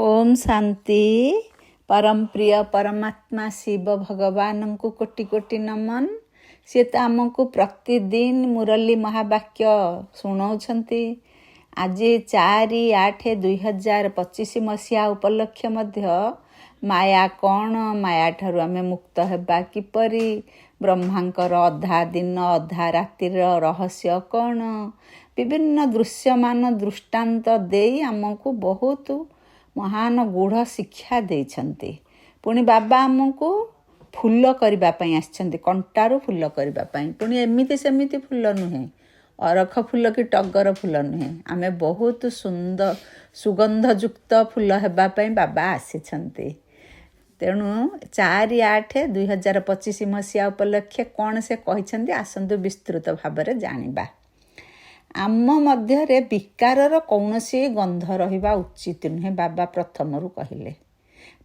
ओम शांति। परम प्रिय परमात्मा शिव भगवान को कोटि कोटि नमन। सी तो आमको प्रतिदिन मुरली महावाक्य शुणाउछंती। आज 4/8/2025 मसीहा उपलक्ष्य मध्य माया कौन, माया ठारू आमे मुक्त हेबा किपरि, ब्रह्मांकर अधा दिन अधा रातिर रहस्य कौन, विभिन्न दृश्यमान दृष्टांत देई आमको बहुत महान गूढ़ शिक्षा देइछंती। पुणी बाबा आमको फूल करबा पई आछंती, कंटारू फूल करबा पई। पुणी एमिति सेमिति फूल नुहे, अरख फूल कि टगर फूल नुहे, आमे बहुत सुंदर सुगंधयुक्त फूल हेबा पई बाबा आसीछंती। तेणु 4/8/2025 मसीहा उपलक्षे कौन से कहिछंती आसंतु विस्तृत भाव जानिबा। आम मध्य विकारर कौनसी गंध रहिबा उचित नुहे, बाबा प्रथमरु कहिले।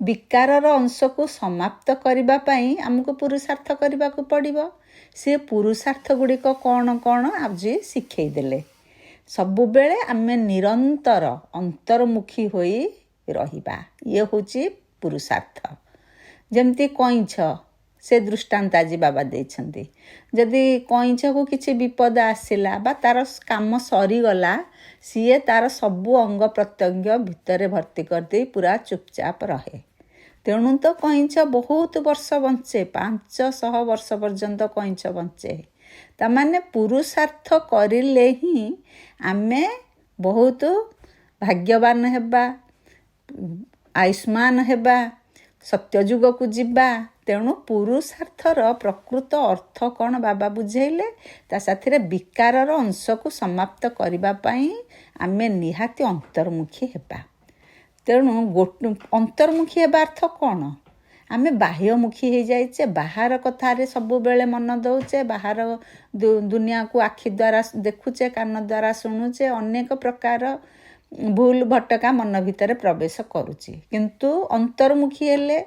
विकारर अंश को समाप्त करबा पई हमको पुरुषार्थ करबा को पड़िबो। से पुरुषार्थ गुड़िक कौन कौन आज शिखई देले। सबु बेले आमे निरंतर अंतर्मुखी होई रहिबा, ये होची पुरुषार्थ। जेमती कईंछ से दृष्टांत आज बाबा देइछंती। जदि कईंछ को किछि विपद आसिला बा तार काम सरीगला, सीए तार सबु अंग प्रत्यंग भितरे भर्ती करदे पूरा चुपचाप रहे। तेणु तो कईंछ बहुत वर्ष बंचे, 500 वर्ष पर्यंत कईंछ बंचे। तामाने पुरुषार्थ करिले ही आमे बहुत भाग्यवान हेबा, आयुष्मान हेबा, सत्ययुग को जिबा। तेणु पुरुषार्थर प्रकृत अर्थ कौन बाबा बुझेइले, ता साथिरे विकारर अंश को समाप्त करिबा पई आमे निहाती अंतर्मुखी हेबा। तेणु अंतर्मुखी हेबा अर्थ कौन, आमे बाह्यमुखी हो जाइचे, बाहर कथारे सबु बेले मन दौचे, बाहर दुनिया को आखि द्वारा देखुचे, कान द्वारा शुणुचे, अनेक प्रकार भूल भटका मन भितर प्रवेश करुची। किंतु अंतर्मुखी हेले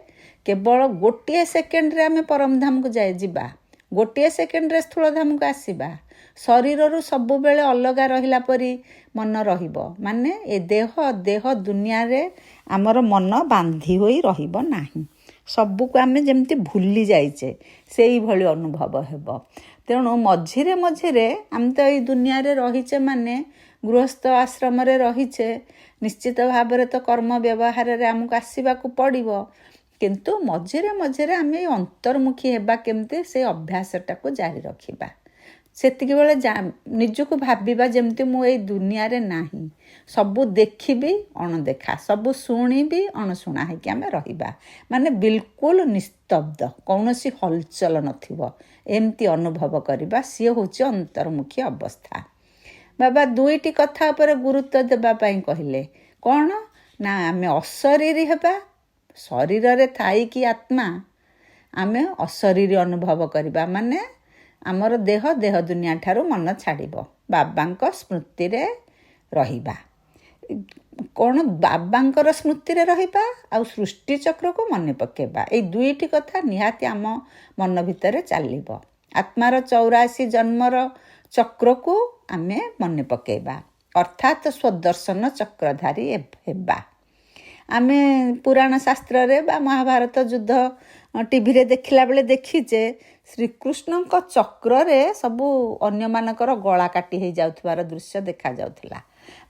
केवल गोटे सेकेंड रे आमे परमधाम को जाए जीवा, गोटे सेकेंड रे स्थूलधाम को आसीबा। शरीर सबु बेले अलगा रहिला परी मन रहिबो, माने ए देह दुनिया रे आमर मन बांधी होई रहिबो नाही। सबु को आमे जेमती भूली जाइचे सेई भली अनुभव हेबो। तेणु मझिरे मझिरे आम तो ई दुनिया रे रहिचे, माने गृहस्थ आश्रम रे रहिचे, निश्चित भाव रे तो कर्म व्यवहार रे आमको आसीबा को पड़िबो। किंतु मझिरे मझिरे आमे अंतर्मुखी हेबा केमती से अभ्यासटा को जारी रखिबा। सेतिकी बेले निजको भाबिबा जेमती मु ए दुनिया रे नाही, सबु देखिबी अणदेखा, सबु शुणिबी अणशुणा है कि आमे रहिबा, माने बिल्कुल निस्तब्ध, कौनसी हलचल नथिबो, एमती अनुभव करिबा। सी होची अंतर्मुखी अवस्था। बाबा दुईटी कथा पर गुरुत्व देबा पई कहिले। कौन ना आमे अशरीरी हेबा, शरीर रे थाई कि आत्मा आमे अशरीरी अनुभव करिबा, माने आमर देह दुनिया ठारू मन छाड़िबो, बाबांक स्मृति रे रहिबा। कौन बाबांकर स्मृति रे रहिबा आ सृष्टि चक्र को मन पकेबा, ए दुईटी कथा निहाती आम मन भितर चलिबो। आत्मार 84 जन्मर चक्र को आमे मन पकेबा, अर्थात स्वदर्शन चक्रधारी हेबा। आमे पुराण शास्त्र रे बा महाभारत युद्ध टीवी रे देखिला बेले देखीचे, श्रीकृष्ण को चक्र रे सबु अन्य मानकर गला काटी हे जाउथबार दृश्य देखा जाउथिला।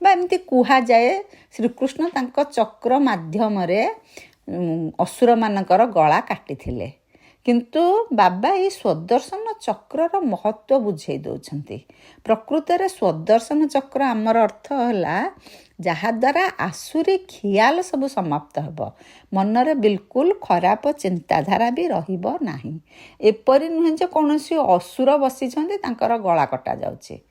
बा एमती कुहा जाए श्रीकृष्ण तांको चक्र माध्यम रे असुर मानकर गला काटिथिले। किंतु बाबा ये स्वदर्शन चक्रर महत्व बुझे दौरान। प्रकृत रे स्वदर्शन चक्र आमर अर्थ है जहाद्वारा आसुरी खियाल सब समाप्त हेब, मनरे बिल्कुल खराब चिंताधारा भी रहिबो नाही। एपरि नुहे जे कौनसी असुर बसिछन्ति तांकर गला कटा जाउछि।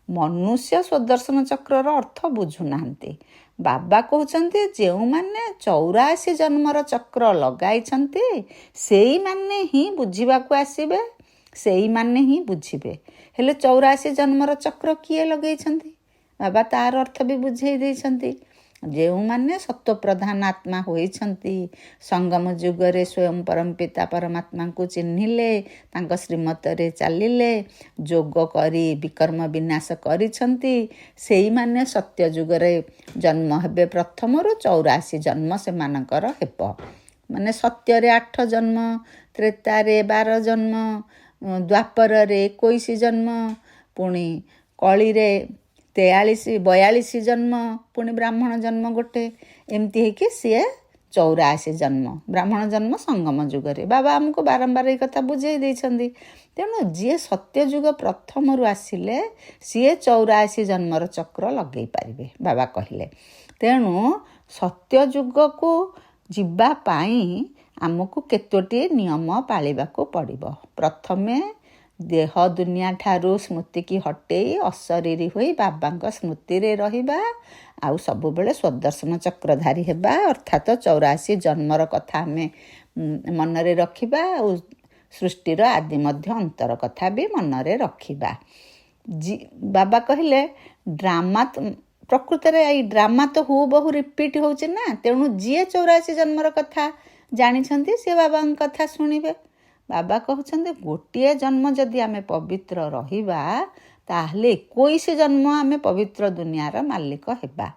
मनुष्य स्वदर्शन चक्रर अर्थ बुझु नाहंती। बाबा कहते जो माने 84 जन्मर चक्र लगाई सेई माने ही बुझीबा को आसीबे, सेई माने ही बुझीबे। हेले 84 जन्मर चक्र किए लगेइछन्ति, बाबा तार अर्थ भी बुझेई देइछन्ति। ଯେଉଁମାନେ ସତ୍ୱପ୍ରଧାନ ଆତ୍ମା ହୋଇଛନ୍ତି, ସଙ୍ଗମ ଯୁଗରେ ସ୍ୱୟଂ ପରମପିତା ପରମାତ୍ମାଙ୍କୁ ଚିହ୍ନିଲେ, ତାଙ୍କ ଶ୍ରୀମତରେ ଚାଲିଲେ, ଯୋଗ କରି ବିକର୍ମ ବିନାଶ କରିଛନ୍ତି, ସେଇମାନେ ସତ୍ୟ ଯୁଗରେ ଜନ୍ମ ହେବେ। ପ୍ରଥମରୁ 84 ଜନ୍ମ ସେମାନଙ୍କର ହେବ। ମାନେ ସତ୍ୟରେ 8 ଜନ୍ମ, ତ୍ରେତାରେ 12 ଜନ୍ମ, ଦ୍ୱାପରରେ 21 ଜନ୍ମ, ପୁଣି କଳିରେ 42 ଜନ୍ମ, ପୁଣି ବ୍ରାହ୍ମଣ ଜନ୍ମ ଗୋଟେ, ଏମିତି ହେଇକି ସିଏ 84 ଜନ୍ମ। ବ୍ରାହ୍ମଣ ଜନ୍ମ ସଙ୍ଗମ ଯୁଗରେ। ବାବା ଆମକୁ ବାରମ୍ବାର ଏଇ କଥା ବୁଝେଇ ଦେଇଛନ୍ତି। ତେଣୁ ଯିଏ ସତ୍ୟଯୁଗ ପ୍ରଥମରୁ ଆସିଲେ ସିଏ 84 ଜନ୍ମର ଚକ୍ର ଲଗେଇ ପାରିବେ, ବାବା କହିଲେ। ତେଣୁ ସତ୍ୟଯୁଗକୁ ଯିବା ପାଇଁ ଆମକୁ କେତୋଟି ନିୟମ ପାଳିବାକୁ ପଡ଼ିବ। ପ୍ରଥମେ ଦେହ ଦୁନିଆ ଠାରୁ ସ୍ମୃତିକି ହଟେଇ ଅଶରୀରୀ ହୋଇ ବାବାଙ୍କ ସ୍ମୃତିରେ ରହିବା, ଆଉ ସବୁବେଳେ ସ୍ୱଦର୍ଶନ ଚକ୍ରଧାରୀ ହେବା, ଅର୍ଥାତ୍ 84 ଜନ୍ମର କଥା ଆମେ ମନରେ ରଖିବା, ଆଉ ସୃଷ୍ଟିର ଆଦି ମଧ୍ୟ ଅନ୍ତର କଥା ବି ମନରେ ରଖିବା। ବାବା କହିଲେ ଡ୍ରାମା, ପ୍ରକୃତରେ ଏଇ ଡ୍ରାମା ତ ହୁବହୁ ରିପିଟ୍ ହେଉଛି ନା, ତେଣୁ ଯିଏ 84 ଜନ୍ମର କଥା ଜାଣିଛନ୍ତି ସିଏ ବାବାଙ୍କ କଥା ଶୁଣିବେ। ବାବା କହୁଛନ୍ତି ଗୋଟିଏ ଜନ୍ମ ଯଦି ଆମେ ପବିତ୍ର ରହିବା, ତାହେଲେ 21 ଜନ୍ମ ଆମେ ପବିତ୍ର ଦୁନିଆର ମାଲିକ ହେବା।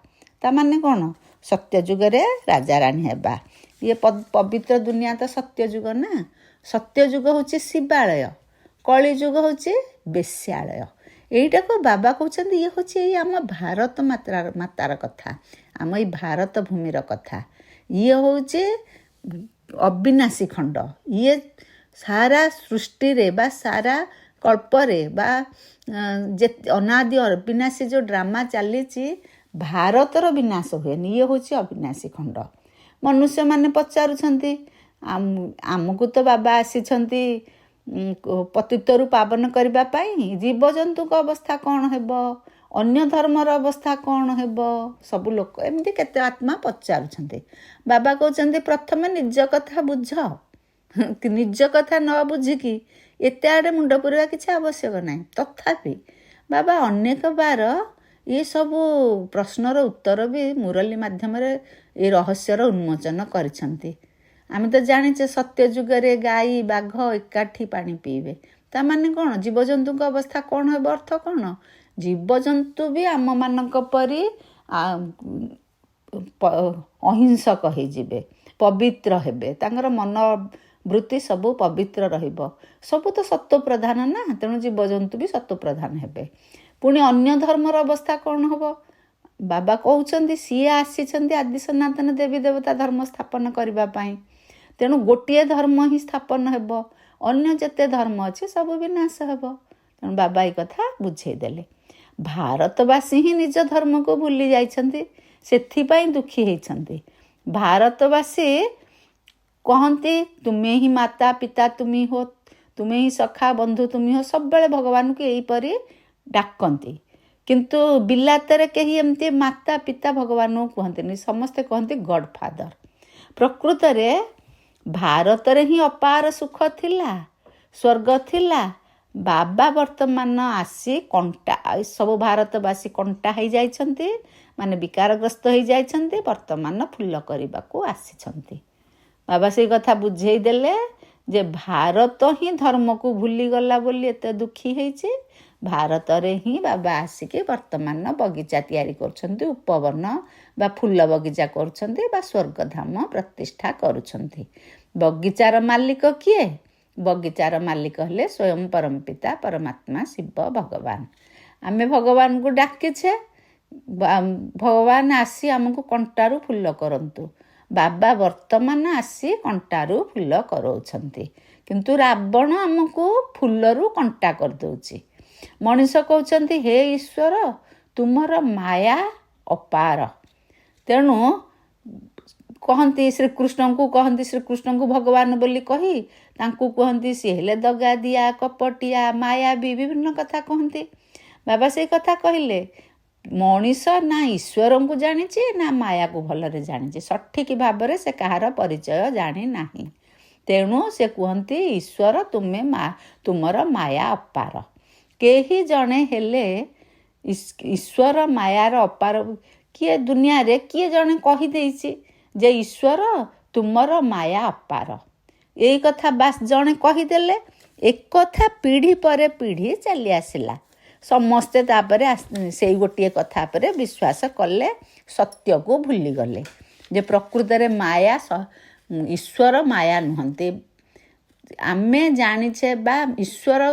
ତାମାନେ କ'ଣ? ସତ୍ୟଯୁଗରେ ରାଜାରାଣୀ ହେବା। ଇଏ ପବିତ୍ର ଦୁନିଆ ତ ସତ୍ୟଯୁଗ ନା। ସତ୍ୟଯୁଗ ହେଉଛି ଶିବାଳୟ, କଳିଯୁଗ ହେଉଛି ବେଶ୍ୟାଳୟ। ଏଇଟାକୁ ବାବା କହୁଛନ୍ତି ଇଏ ହେଉଛି ଏଇ ଆମ ଭାରତ ମାତାର କଥା, ଆମ ଏଇ ଭାରତ ଭୂମିର କଥା। ଇଏ ହେଉଛି ଅବିନାଶୀ ଖଣ୍ଡ। ଇଏ ସାରା ସୃଷ୍ଟିରେ ବା ସାରା କଳ୍ପରେ ବା ଅନାଦି ଅବିନାଶୀ ଯେଉଁ ଡ୍ରାମା ଚାଲିଛି, ଭାରତର ବିନାଶ ହୁଏନି। ଇଏ ହେଉଛି ଅବିନାଶୀ ଖଣ୍ଡ। ମନୁଷ୍ୟମାନେ ପଚାରୁଛନ୍ତି, ଆମକୁ ତ ବାବା ଆସିଛନ୍ତି ପତିତରୁ ପାବନ କରିବା ପାଇଁ, ଜୀବଜନ୍ତୁଙ୍କ ଅବସ୍ଥା କ'ଣ ହେବ, ଅନ୍ୟ ଧର୍ମର ଅବସ୍ଥା କ'ଣ ହେବ, ସବୁ ଲୋକ ଏମିତି କେତେ ଆତ୍ମା ପଚାରୁଛନ୍ତି। ବାବା କହୁଛନ୍ତି ପ୍ରଥମେ ନିଜ କଥା ବୁଝ। ନିଜ କଥା ନ ବୁଝିକି ଏତେ ଆଡ଼େ ମୁଣ୍ଡ ପୁରେଇବା କିଛି ଆବଶ୍ୟକ ନାହିଁ। ତଥାପି ବାବା ଅନେକ ବାର ଏସବୁ ପ୍ରଶ୍ନର ଉତ୍ତର ବି ମୁରଲୀ ମାଧ୍ୟମରେ ଏ ରହସ୍ୟର ଉନ୍ମୋଚନ କରିଛନ୍ତି। ଆମେ ତ ଜାଣିଛେ ସତ୍ୟ ଯୁଗରେ ଗାଈ ବାଘ ଏକାଠି ପାଣି ପିଇବେ। ତାମାନେ କ'ଣ? ଜୀବଜନ୍ତୁଙ୍କ ଅବସ୍ଥା କ'ଣ ହେବ? ଅର୍ଥ କ'ଣ? ଜୀବଜନ୍ତୁ ବି ଆମମାନଙ୍କ ପରି ଅହିଂସକ ହେଇଯିବେ, ପବିତ୍ର ହେବେ, ତାଙ୍କର ମନ ବୃତ୍ତି ସବୁ ପବିତ୍ର ରହିବ। ସବୁ ତ ସତ୍ତ୍ୱ ପ୍ରଧାନ ନା, ତେଣୁ ଜୀବଜନ୍ତୁ ବି ସତ୍ତ୍ୱ ପ୍ରଧାନ ହେବେ। ପୁଣି ଅନ୍ୟ ଧର୍ମର ଅବସ୍ଥା କ'ଣ ହେବ? ବାବା କହୁଛନ୍ତି ସିଏ ଆସିଛନ୍ତି ଆଦି ସନାତନ ଦେବୀ ଦେବତା ଧର୍ମ ସ୍ଥାପନ କରିବା ପାଇଁ। ତେଣୁ ଗୋଟିଏ ଧର୍ମ ହିଁ ସ୍ଥାପନ ହେବ, ଅନ୍ୟ ଯେତେ ଧର୍ମ ଅଛି ସବୁ ବିନାଶ ହେବ। ତେଣୁ ବାବା ଏଇ କଥା ବୁଝେଇ ଦେଲେ। ଭାରତବାସୀ ହିଁ ନିଜ ଧର୍ମକୁ ଭୁଲି ଯାଇଛନ୍ତି, ସେଥିପାଇଁ ଦୁଃଖୀ ହେଇଛନ୍ତି। ଭାରତବାସୀ କହନ୍ତି ତୁମେ ହିଁ ମାତା ପିତା ତୁମି ହୋ, ତୁମେ ହିଁ ସଖା ବନ୍ଧୁ ତୁମି ହୋ, ସବୁବେଳେ ଭଗବାନଙ୍କୁ ଏଇପରି ଡାକନ୍ତି। କିନ୍ତୁ ବିଲାତରେ କେହି ଏମିତି ମାତା ପିତା ଭଗବାନଙ୍କୁ କୁହନ୍ତିନି, ସମସ୍ତେ କହନ୍ତି ଗଡ୍ ଫାଦର। ପ୍ରକୃତରେ ଭାରତରେ ହିଁ ଅପାର ସୁଖ ଥିଲା, ସ୍ୱର୍ଗ ଥିଲା। ବାବା ବର୍ତ୍ତମାନ ଆସି କଣ୍ଟା, ସବୁ ଭାରତବାସୀ କଣ୍ଟା ହେଇଯାଇଛନ୍ତି, ମାନେ ବିକାରଗ୍ରସ୍ତ ହେଇଯାଇଛନ୍ତି, ବର୍ତ୍ତମାନ ଫୁଲ କରିବାକୁ ଆସିଛନ୍ତି। ବାବା ସେଇ କଥା ବୁଝେଇ ଦେଲେ ଯେ ଭାରତ ହିଁ ଧର୍ମକୁ ଭୁଲିଗଲା ବୋଲି ଏତେ ଦୁଃଖୀ ହେଇଛି। ଭାରତରେ ହିଁ ବାବା ଆସିକି ବର୍ତ୍ତମାନ ବଗିଚା ତିଆରି କରୁଛନ୍ତି, ଉପବନ ବା ଫୁଲ ବଗିଚା କରୁଛନ୍ତି ବା ସ୍ୱର୍ଗଧାମ ପ୍ରତିଷ୍ଠା କରୁଛନ୍ତି। ବଗିଚାର ମାଲିକ କିଏ? ବଗିଚାର ମାଲିକ ହେଲେ ସ୍ୱୟଂ ପରମପିତା ପରମାତ୍ମା ଶିବ ଭଗବାନ। ଆମେ ଭଗବାନଙ୍କୁ ଡାକିଛେ, ଭଗବାନ ଆସି ଆମକୁ କଣ୍ଟାରୁ ଫୁଲ କରନ୍ତୁ। ବାବା ବର୍ତ୍ତମାନ ଆସି କଣ୍ଟାରୁ ଫୁଲ କରଉଛନ୍ତି, କିନ୍ତୁ ରାବଣ ଆମକୁ ଫୁଲରୁ କଣ୍ଟା କରିଦେଉଛି। ମଣିଷ କହୁଛନ୍ତି ହେ ଈଶ୍ୱର ତୁମର ମାୟା ଅପାର। ତେଣୁ କହନ୍ତି ଶ୍ରୀକୃଷ୍ଣଙ୍କୁ ଭଗବାନ ବୋଲି କହି ତାଙ୍କୁ କୁହନ୍ତି ସିଏ ହେଲେ ଦଗାଦିଆ, କପଟିଆ, ମାୟାବୀ, ବିଭିନ୍ନ କଥା କହନ୍ତି। ବାବା ସେଇ କଥା କହିଲେ ମଣିଷ ନା ଈଶ୍ୱରଙ୍କୁ ଜାଣିଛି ନା ମାୟାକୁ ଭଲରେ ଜାଣିଛି, ସଠିକ୍ ଭାବରେ ସେ କାହାର ପରିଚୟ ଜାଣି ନାହିଁ। ତେଣୁ ସେ କୁହନ୍ତି ଈଶ୍ୱର ତୁମର ମାୟା ଅପାର। କେହି ଜଣେ ହେଲେ ଈଶ୍ୱର ମାୟାର ଅପାର କିଏ ଦୁନିଆରେ କିଏ ଜଣେ କହିଦେଇଛି ଯେ ଈଶ୍ୱର ତୁମର ମାୟା ଅପାର। ଏଇ କଥା ବାସ୍ ଜଣେ କହିଦେଲେ, ଏକଥା ପିଢ଼ି ପରେ ପିଢ଼ି ଚାଲି ଆସିଲା। ସମସ୍ତେ ତାପରେ ସେଇ ଗୋଟିଏ କଥା ଉପରେ ବିଶ୍ୱାସ କଲେ, ସତ୍ୟକୁ ଭୁଲିଗଲେ ଯେ ପ୍ରକୃତରେ ମାୟା ଈଶ୍ୱର ମାୟା ନୁହନ୍ତି। ଆମେ ଜାଣିଛେ ବା ଈଶ୍ୱର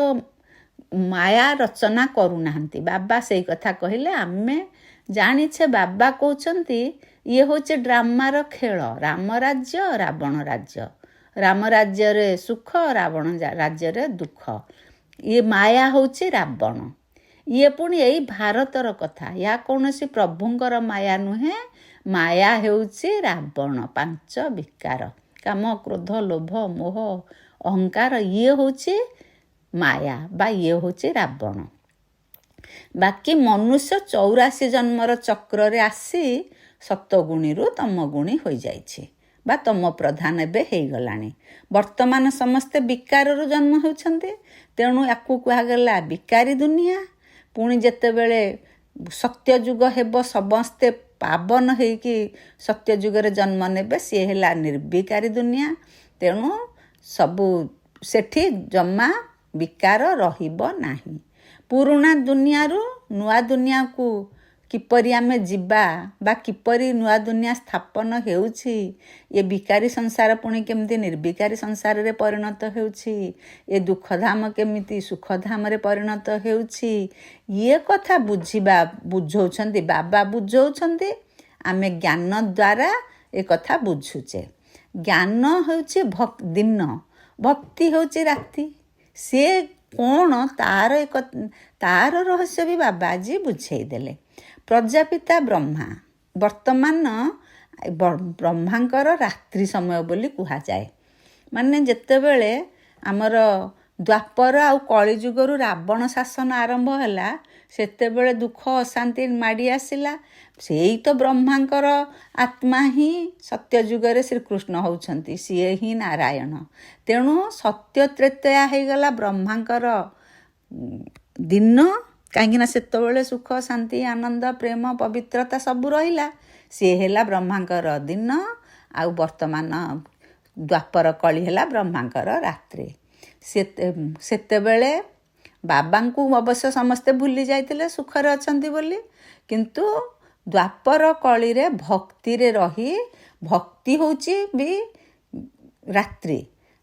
ମାୟା ରଚନା କରୁନାହାନ୍ତି। ବାବା ସେଇ କଥା କହିଲେ, ଆମେ ଜାଣିଛେ ବାବା କହୁଛନ୍ତି ଇଏ ହେଉଛି ଡ୍ରାମାର ଖେଳ। ରାମ ରାଜ୍ୟ, ରାବଣ ରାଜ୍ୟ। ରାମ ରାଜ୍ୟରେ ସୁଖ, ରାବଣ ରାଜ୍ୟରେ ଦୁଃଖ। ଇଏ ମାୟା ହେଉଛି ରାବଣ। ଇଏ ପୁଣି ଏଇ ଭାରତର କଥା, ଏହା କୌଣସି ପ୍ରଭୁଙ୍କର ମାୟା ନୁହେଁ। ମାୟା ହେଉଛି ରାବଣ, 5 ବିକାର, କାମ, କ୍ରୋଧ, ଲୋଭ, ମୋହ, ଅହଙ୍କାର। ଇଏ ହେଉଛି ମାୟା ବା ଇଏ ହେଉଛି ରାବଣ। ବାକି ମନୁଷ୍ୟ 84 ଜନ୍ମର ଚକ୍ରରେ ଆସି ସତଗୁଣୀରୁ ତମଗୁଣୀ ହୋଇଯାଇଛି ବା ତମ ପ୍ରଧାନ ଏବେ ହେଇଗଲାଣି। ବର୍ତ୍ତମାନ ସମସ୍ତେ ବିକାରରୁ ଜନ୍ମ ହେଉଛନ୍ତି, ତେଣୁ ୟାକୁ କୁହାଗଲା ବିକାରୀ ଦୁନିଆ। ପୁଣି ଯେତେବେଳେ ସତ୍ୟଯୁଗ ହେବ, ସମସ୍ତେ ପାବନ ହେଇକି ସତ୍ୟଯୁଗରେ ଜନ୍ମ ନେବେ, ସିଏ ହେଲା ନିର୍ବିକାରୀ ଦୁନିଆ। ତେଣୁ ସବୁ ସେଠି ଜମା ବିକାର ରହିବ ନାହିଁ। ପୁରୁଣା ଦୁନିଆରୁ ନୂଆ ଦୁନିଆକୁ କିପରି ଆମେ ଯିବା ବା କିପରି ନୂଆ ଦୁନିଆ ସ୍ଥାପନ ହେଉଛି, ଏ ବିକାରୀ ସଂସାର ପୁଣି କେମିତି ନିର୍ବିକାରୀ ସଂସାରରେ ପରିଣତ ହେଉଛି, ଏ ଦୁଃଖଧାମ କେମିତି ସୁଖଧାମରେ ପରିଣତ ହେଉଛି, ଇଏ କଥା ବୁଝଉଛନ୍ତି ବାବା, ବୁଝଉଛନ୍ତି। ଆମେ ଜ୍ଞାନ ଦ୍ୱାରା ଏ କଥା ବୁଝୁଛେ। ଜ୍ଞାନ ହେଉଛି ଦିନ, ଭକ୍ତି ହେଉଛି ରାତି। ସିଏ କ'ଣ ତାର ରହସ୍ୟ ବି ବାବା ଆଜି ବୁଝେଇ ଦେଲେ। ପ୍ରଜାପିତା ବ୍ରହ୍ମା, ବର୍ତ୍ତମାନ ବ୍ରହ୍ମାଙ୍କର ରାତ୍ରି ସମୟ ବୋଲି କୁହାଯାଏ। ମାନେ ଯେତେବେଳେ ଆମର ଦ୍ୱାପର ଆଉ କଳିଯୁଗରୁ ରାବଣ ଶାସନ ଆରମ୍ଭ ହେଲା, ସେତେବେଳେ ଦୁଃଖ ଅଶାନ୍ତି ମାଡ଼ି ଆସିଲା। ସେଇ ତ ବ୍ରହ୍ମାଙ୍କର ଆତ୍ମା ହିଁ ସତ୍ୟଯୁଗରେ ଶ୍ରୀକୃଷ୍ଣ ହେଉଛନ୍ତି, ସିଏ ହିଁ ନାରାୟଣ। ତେଣୁ ସତ୍ୟ ତ୍ରେତୟା ହେଇଗଲା ବ୍ରହ୍ମାଙ୍କର ଦିନ, କାହିଁକିନା ସେତେବେଳେ ସୁଖ, ଶାନ୍ତି, ଆନନ୍ଦ, ପ୍ରେମ, ପବିତ୍ରତା ସବୁ ରହିଲା। ସିଏ ହେଲା ବ୍ରହ୍ମାଙ୍କର ଦିନ, ଆଉ ବର୍ତ୍ତମାନ ଦ୍ୱାପର କଳି ହେଲା ବ୍ରହ୍ମାଙ୍କର ରାତ୍ରି। ସେତେବେଳେ ବାବାଙ୍କୁ ଅବଶ୍ୟ ସମସ୍ତେ ଭୁଲି ଯାଇଥିଲେ ସୁଖରେ ଅଛନ୍ତି ବୋଲି, କିନ୍ତୁ ଦ୍ୱାପର କଳିରେ ଭକ୍ତିରେ ରହି, ଭକ୍ତି ହେଉଛି ବି ରାତ୍ରି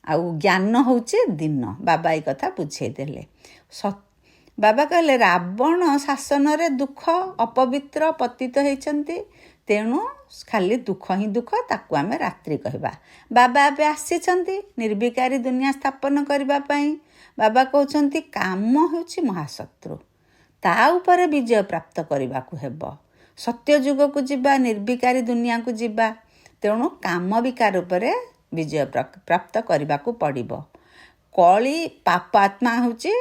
ଆଉ ଜ୍ଞାନ ହେଉଛି ଦିନ। ବାବା ଏ କଥା ବୁଝେଇ ଦେଲେ। ବାବା କହିଲେ ରାବଣ ଶାସନରେ ଦୁଃଖ, ଅପବିତ୍ର, ପତିତ ହେଇଛନ୍ତି, ତେଣୁ ଖାଲି ଦୁଃଖ ହିଁ ଦୁଃଖ, ତାକୁ ଆମେ ରାତ୍ରି କହିବା। ବାବା ଏବେ ଆସିଛନ୍ତି ନିର୍ବିକାରୀ ଦୁନିଆ ସ୍ଥାପନ କରିବା ପାଇଁ। ବାବା କହୁଛନ୍ତି କାମ ହେଉଛି ମହାଶତ୍ରୁ, ତା ଉପରେ ବିଜୟ ପ୍ରାପ୍ତ କରିବାକୁ ହେବ। ସତ୍ୟଯୁଗକୁ ଯିବା, ନିର୍ବିକାରୀ ଦୁନିଆକୁ ଯିବା, ତେଣୁ କାମ ବିକାର ଉପରେ ବିଜୟ ପ୍ରାପ୍ତ କରିବାକୁ ପଡ଼ିବ। କଳି ପାପ ଆତ୍ମା ହେଉଛି,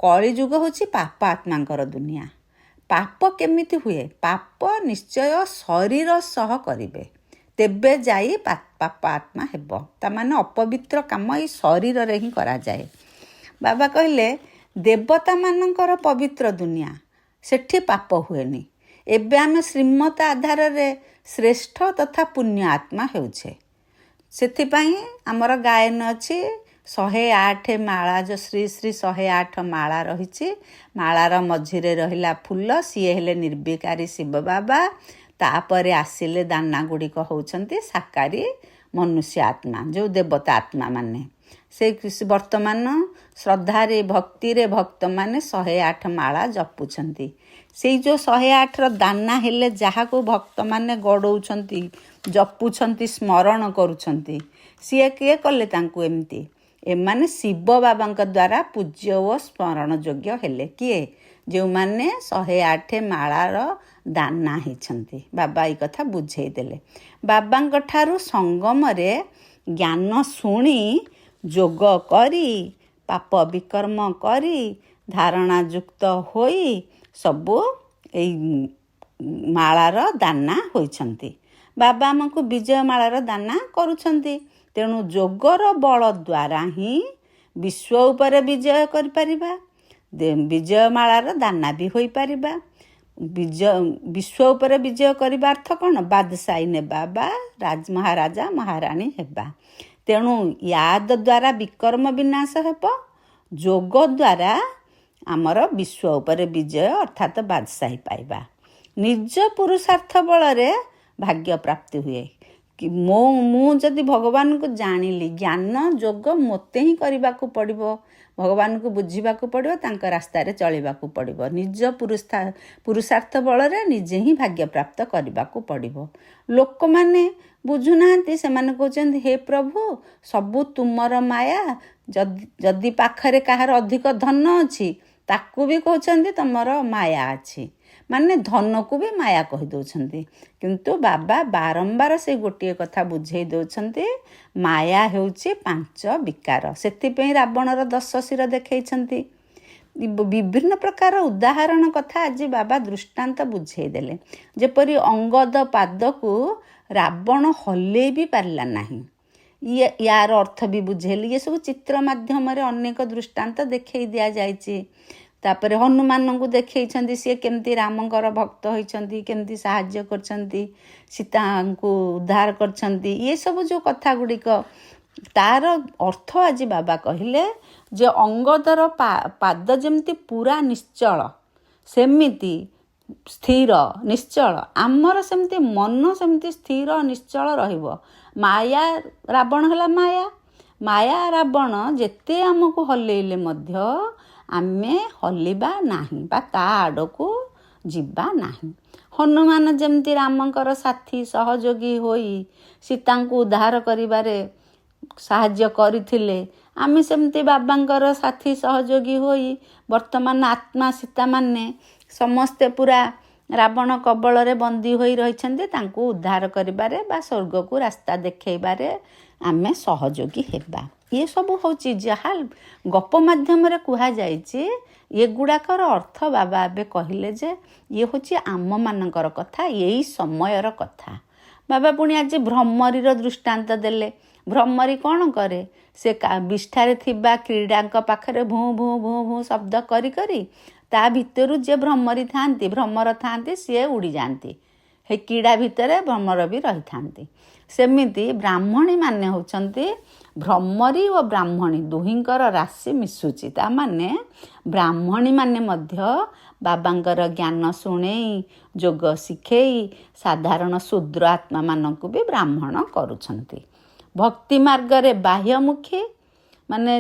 କଳିଯୁଗ ହେଉଛି ପାପ ଆତ୍ମାଙ୍କର ଦୁନିଆ। ପାପ କେମିତି ହୁଏ? ପାପ ନିଶ୍ଚୟ ଶରୀର ସହ କରିବେ, ତେବେ ଯାଇ ପାପ ଆତ୍ମା ହେବ। ତାମାନେ ଅପବିତ୍ର କାମ ଏଇ ଶରୀରରେ ହିଁ କରାଯାଏ। ବାବା କହିଲେ ଦେବତାମାନଙ୍କର ପବିତ୍ର ଦୁନିଆ, ସେଠି ପାପ ହୁଏନି। ଏବେ ଆମେ ଶ୍ରୀମତ ଆଧାରରେ ଶ୍ରେଷ୍ଠ ତଥା ପୁଣ୍ୟ ଆତ୍ମା ହେଉଛେ। ସେଥିପାଇଁ ଆମର ଗାୟନ ଅଛି 108 ମାଳା, ଯେଉଁ ଶ୍ରୀ ଶ୍ରୀ 108 ମାଳା ରହିଛି। ମାଳାର ମଝିରେ ରହିଲା ଫୁଲ, ସିଏ ହେଲେ ନିର୍ବିକାରୀ ଶିବ ବାବା। ତାପରେ ଆସିଲେ ଦାନା ଗୁଡ଼ିକ ହେଉଛନ୍ତି ସାକାରୀ ମନୁଷ୍ୟ ଆତ୍ମା, ଯେଉଁ ଦେବତା ଆତ୍ମା ମାନେ। ସେ ବର୍ତ୍ତମାନ ଶ୍ରଦ୍ଧାରେ ଭକ୍ତିରେ ଭକ୍ତମାନେ 108 ମାଳା ଜପୁଛନ୍ତି। ସେଇ ଯେଉଁ 108ର ଦାନା ହେଲେ ଯାହାକୁ ଭକ୍ତମାନେ ଗଡ଼ଉଛନ୍ତି, ଜପୁଛନ୍ତି, ସ୍ମରଣ କରୁଛନ୍ତି, ସିଏ କିଏ କଲେ ତାଙ୍କୁ ଏମିତି? ଏମାନେ ଶିବ ବାବାଙ୍କ ଦ୍ୱାରା ପୂଜ୍ୟ ଓ ସ୍ମରଣ ଯୋଗ୍ୟ ହେଲେ। କିଏ? ଯେଉଁମାନେ 108 ମାଳାର ଦାନା ହେଇଛନ୍ତି। ବାବା ଏଇ କଥା ବୁଝେଇ ଦେଲେ। ବାବାଙ୍କ ଠାରୁ ସଙ୍ଗମରେ ଜ୍ଞାନ ଶୁଣି, ଯୋଗ କରି, ପାପ ବିକର୍ମ କରି, ଧାରଣା ଯୁକ୍ତ ହୋଇ ସବୁ ଏଇ ମାଳାର ଦାନା ହୋଇଛନ୍ତି। ବାବା ଆମକୁ ବିଜୟ ମାଳାର ଦାନା କରୁଛନ୍ତି। ତେଣୁ ଯୋଗର ବଳ ଦ୍ୱାରା ହିଁ ବିଶ୍ୱ ଉପରେ ବିଜୟ କରିପାରିବା, ବିଜୟ ମାଳାର ଦାନା ବି ହୋଇପାରିବା। ବିଶ୍ୱ ଉପରେ ବିଜୟ କରିବା ଅର୍ଥ କ'ଣ? ବାଦଶାହୀ ନେବା ବା ମହାରାଜା ମହାରାଣୀ ହେବା। ତେଣୁ ୟାଦ ଦ୍ୱାରା ବିକର୍ମ ବିନାଶ ହେବ, ଯୋଗ ଦ୍ୱାରା ଆମର ବିଶ୍ୱ ଉପରେ ବିଜୟ ଅର୍ଥାତ୍ ବାଦଶାହୀ ପାଇବା। ନିଜ ପୁରୁଷାର୍ଥ ବଳରେ ଭାଗ୍ୟ ପ୍ରାପ୍ତି ହୁଏ। ମୁଁ ଯଦି ଭଗବାନଙ୍କୁ ଜାଣିଲି, ଜ୍ଞାନ ଯୋଗ ମୋତେ ହିଁ କରିବାକୁ ପଡ଼ିବ, ଭଗବାନଙ୍କୁ ବୁଝିବାକୁ ପଡ଼ିବ, ତାଙ୍କ ରାସ୍ତାରେ ଚଳିବାକୁ ପଡ଼ିବ। ନିଜ ପୁରୁଷାର୍ଥ ବଳରେ ନିଜେ ହିଁ ଭାଗ୍ୟ ପ୍ରାପ୍ତ କରିବାକୁ ପଡ଼ିବ। ଲୋକମାନେ ବୁଝୁନାହାନ୍ତି, ସେମାନେ କହୁଛନ୍ତି ହେ ପ୍ରଭୁ ସବୁ ତୁମର ମାୟା, ଯଦି ପାଖରେ କାହାର ଅଧିକ ଧନ ଅଛି ତାକୁ ବି କହୁଛନ୍ତି ତମର ମାୟା ଅଛି, ମାନେ ଧନକୁ ବି ମାୟା କହିଦେଉଛନ୍ତି। କିନ୍ତୁ ବାବା ବାରମ୍ବାର ସେ ଗୋଟିଏ କଥା ବୁଝେଇ ଦେଉଛନ୍ତି, ମାୟା ହେଉଛି 5 ବିକାର। ସେଥିପାଇଁ ରାବଣର 10 ଶିର ଦେଖେଇଛନ୍ତି। ବିଭିନ୍ନ ପ୍ରକାର ଉଦାହରଣ କଥା ଆଜି ବାବା ଦୃଷ୍ଟାନ୍ତ ବୁଝେଇ ଦେଲେ। ଯେପରି ଅଙ୍ଗଦ ପାଦକୁ ରାବଣ ହଲେଇ ବି ପାରିଲା ନାହିଁ, ୟାର ଅର୍ଥ ବି ବୁଝେଇଲି। ଏ ସବୁ ଚିତ୍ର ମାଧ୍ୟମରେ ଅନେକ ଦୃଷ୍ଟାନ୍ତ ଦେଖେଇ ଦିଆଯାଇଛି। ତାପରେ ହନୁମାନଙ୍କୁ ଦେଖେଇଛନ୍ତି, ସିଏ କେମିତି ରାମଙ୍କର ଭକ୍ତ ହୋଇଛନ୍ତି, କେମିତି ସାହାଯ୍ୟ କରିଛନ୍ତି, ସୀତାଙ୍କୁ ଉଦ୍ଧାର କରିଛନ୍ତି। ଏସବୁ ଯେଉଁ କଥା ଗୁଡ଼ିକ, ତାର ଅର୍ଥ ଆଜି ବାବା କହିଲେ ଯେ ଅଙ୍ଗଦର ପାଦ ଯେମିତି ପୁରା ନିଶ୍ଚଳ, ସେମିତି ସ୍ଥିର ନିଶ୍ଚଳ, ଆମର ସେମିତି ମନ ସେମିତି ସ୍ଥିର ନିଶ୍ଚଳ ରହିବ। ମାୟା, ରାବଣ ହେଲା ମାୟା ରାବଣ ଯେତେ ଆମକୁ ହଲେଇଲେ ମଧ୍ୟ ଆମେ ହଲିବା ନାହିଁ ବା ତା ଆଡ଼କୁ ଯିବା ନାହିଁ। ହନୁମାନ ଯେମିତି ରାମଙ୍କର ସାଥୀ ସହଯୋଗୀ ହୋଇ ସୀତାଙ୍କୁ ଉଦ୍ଧାର କରିବାରେ ସାହାଯ୍ୟ କରିଥିଲେ, ଆମେ ସେମିତି ବାବାଙ୍କର ସାଥୀ ସହଯୋଗୀ ହୋଇ ବର୍ତ୍ତମାନ ଆତ୍ମା ସୀତାମାନେ ସମସ୍ତେ ପୁରା ରାବଣ କବଳରେ ବନ୍ଦୀ ହୋଇ ରହିଛନ୍ତି, ତାଙ୍କୁ ଉଦ୍ଧାର କରିବାରେ ବା ସ୍ୱର୍ଗକୁ ରାସ୍ତା ଦେଖେଇବାରେ ଆମେ ସହଯୋଗୀ ହେବା। ଏସବୁ ହେଉଛି ଯାହା ଗପ ମାଧ୍ୟମରେ କୁହାଯାଇଛି, ଏଗୁଡ଼ାକର ଅର୍ଥ ବାବା ଏବେ କହିଲେ ଯେ ଇଏ ହେଉଛି ଆମମାନଙ୍କର କଥା, ଏଇ ସମୟର କଥା। ବାବା ପୁଣି ଆଜି ଭ୍ରମରୀର ଦୃଷ୍ଟାନ୍ତ ଦେଲେ। ଭ୍ରମରୀ କ'ଣ କରେ? ସେ ବିଷ୍ଠାରେ ଥିବା କ୍ରୀଡ଼ାଙ୍କ ପାଖରେ ଭୁଁ ଭୁଁ ଭୁଁ ଭୁଁ ଶବ୍ଦ କରି କରି ତା ଭିତରୁ ଯିଏ ଭ୍ରମର ଥାଆନ୍ତି ସିଏ ଉଡ଼ିଯାଆନ୍ତି। ହେ କ୍ରୀଡ଼ା ଭିତରେ ଭ୍ରମର ବି ରହିଥାନ୍ତି। ସେମିତି ବ୍ରାହ୍ମଣୀମାନେ ହେଉଛନ୍ତି, ଭ୍ରମରୀ ଓ ବ୍ରାହ୍ମଣୀ ଦୁହିଁଙ୍କର ରାଶି ମିଶୁଛି। ତାମାନେ ବ୍ରାହ୍ମଣୀମାନେ ମଧ୍ୟ ବାବାଙ୍କର ଜ୍ଞାନ ଶୁଣେଇ ଯୋଗ ଶିଖେଇ ସାଧାରଣ ଶୂଦ୍ର ଆତ୍ମାମାନଙ୍କୁ ବି ବ୍ରାହ୍ମଣ କରୁଛନ୍ତି। ଭକ୍ତି ମାର୍ଗରେ ବାହ୍ୟମୁଖୀ, ମାନେ